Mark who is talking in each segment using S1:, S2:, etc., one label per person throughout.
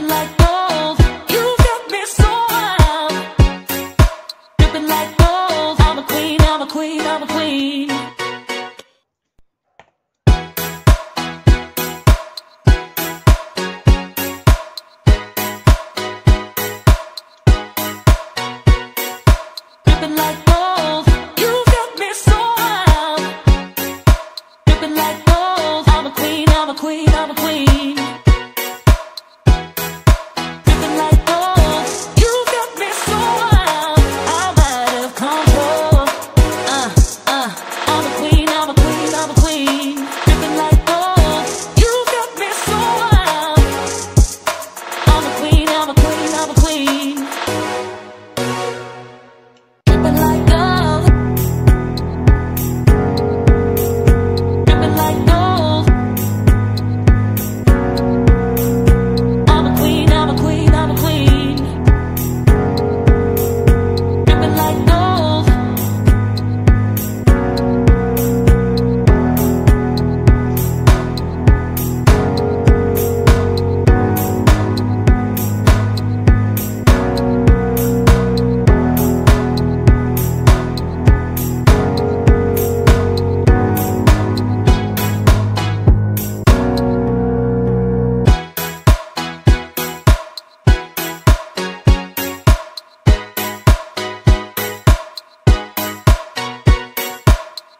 S1: dripping like gold. You got me so wild, dripping like gold. I'm a queen, I'm a queen, I'm a queen. Dripping like gold. You got me so wild, dripping like gold. I'm a queen, I'm a queen, I'm a queen. Dripping like gold. You got me so wild, I'm out of control. I'm a queen, I'm a queen, I'm a queen. Dripping like gold. You got me so wild. I'm a queen, I'm a queen, I'm a queen. Dripping like gold. Dripping like gold. I'm a queen, I'm a queen, I'm a queen. Dripping like gold.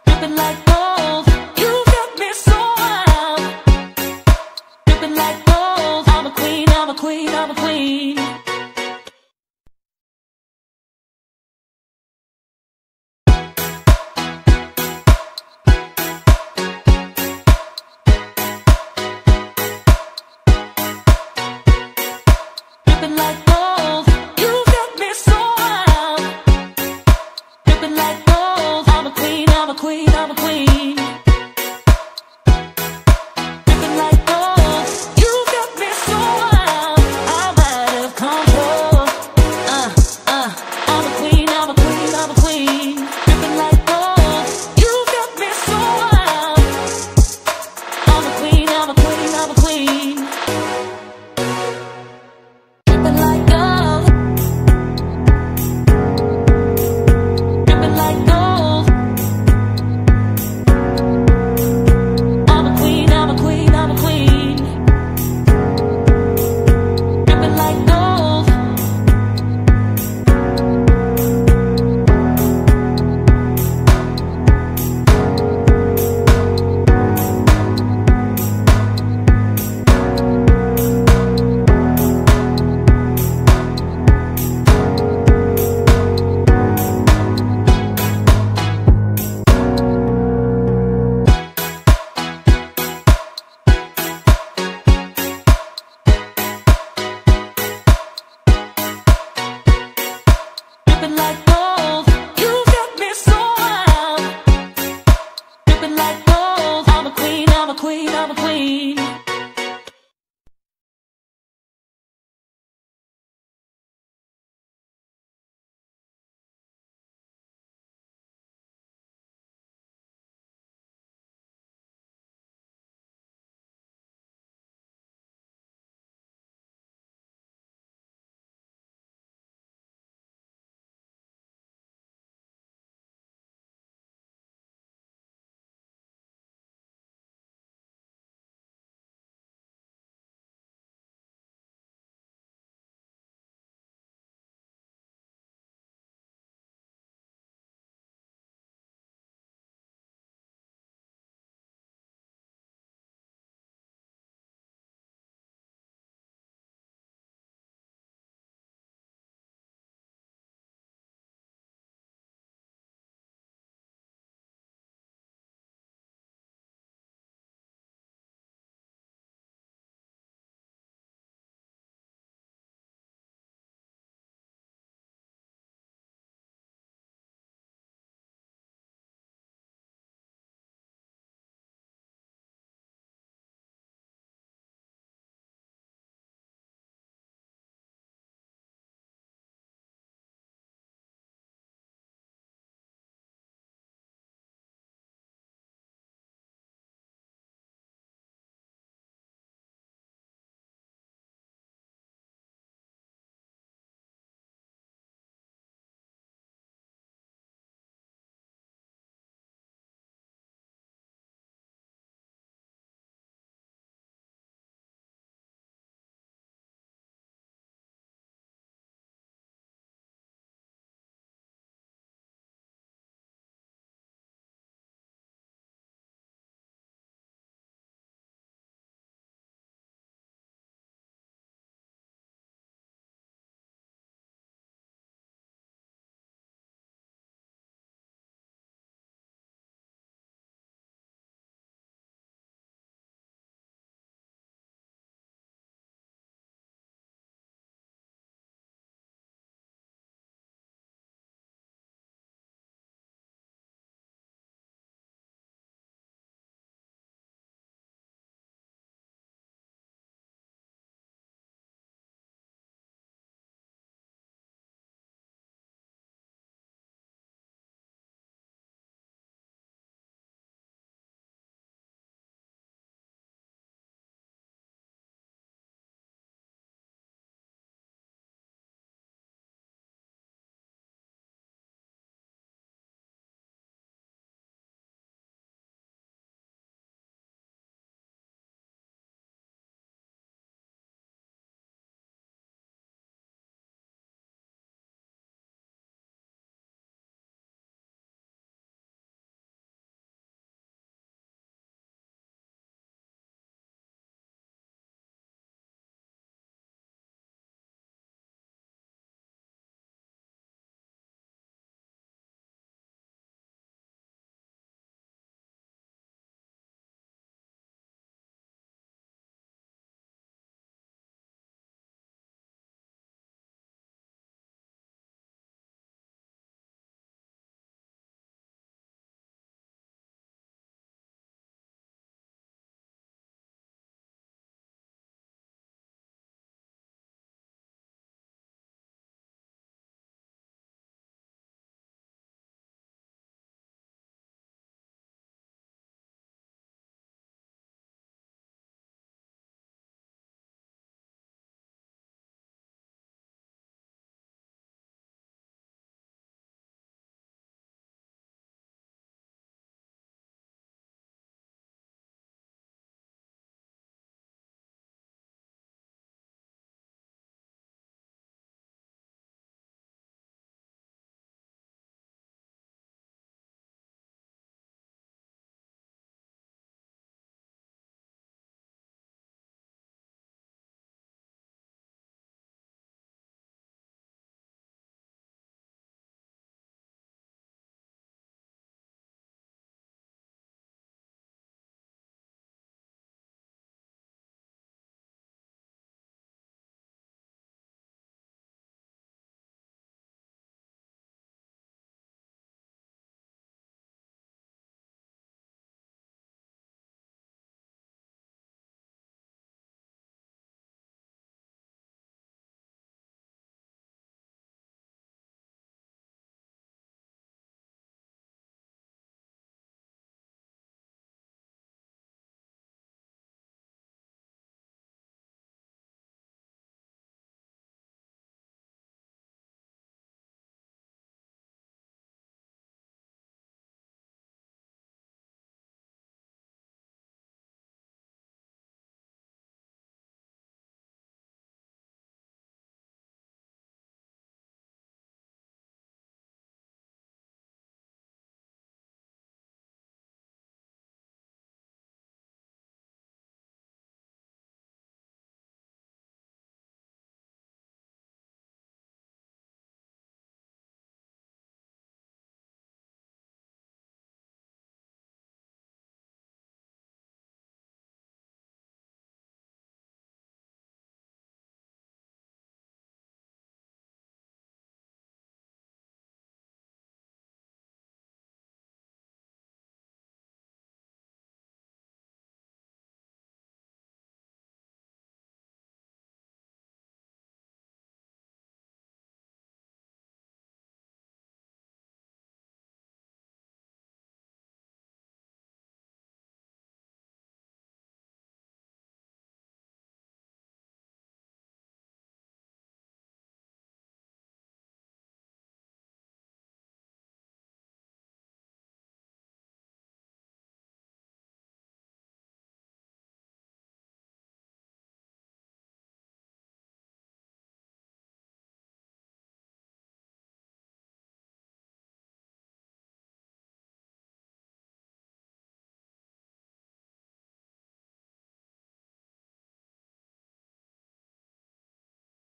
S1: Dripping like gold. You got me so wild, dripping like gold. I'm a queen, I'm a queen, I'm a queen. Dripping like gold. You got me so wild, dripping like gold. I'm a queen, I'm a queen, I'm a queen. Dripping like gold. You got me so wild, I'm out of control. I'm a queen, I'm a queen, I'm a queen. Dripping like gold. You got me so wild. I'm a queen, I'm a queen, I'm a queen. Dripping like gold. Dripping like gold. I'm a queen, I'm a queen, I'm a queen. Dripping like gold. Dripping like gold.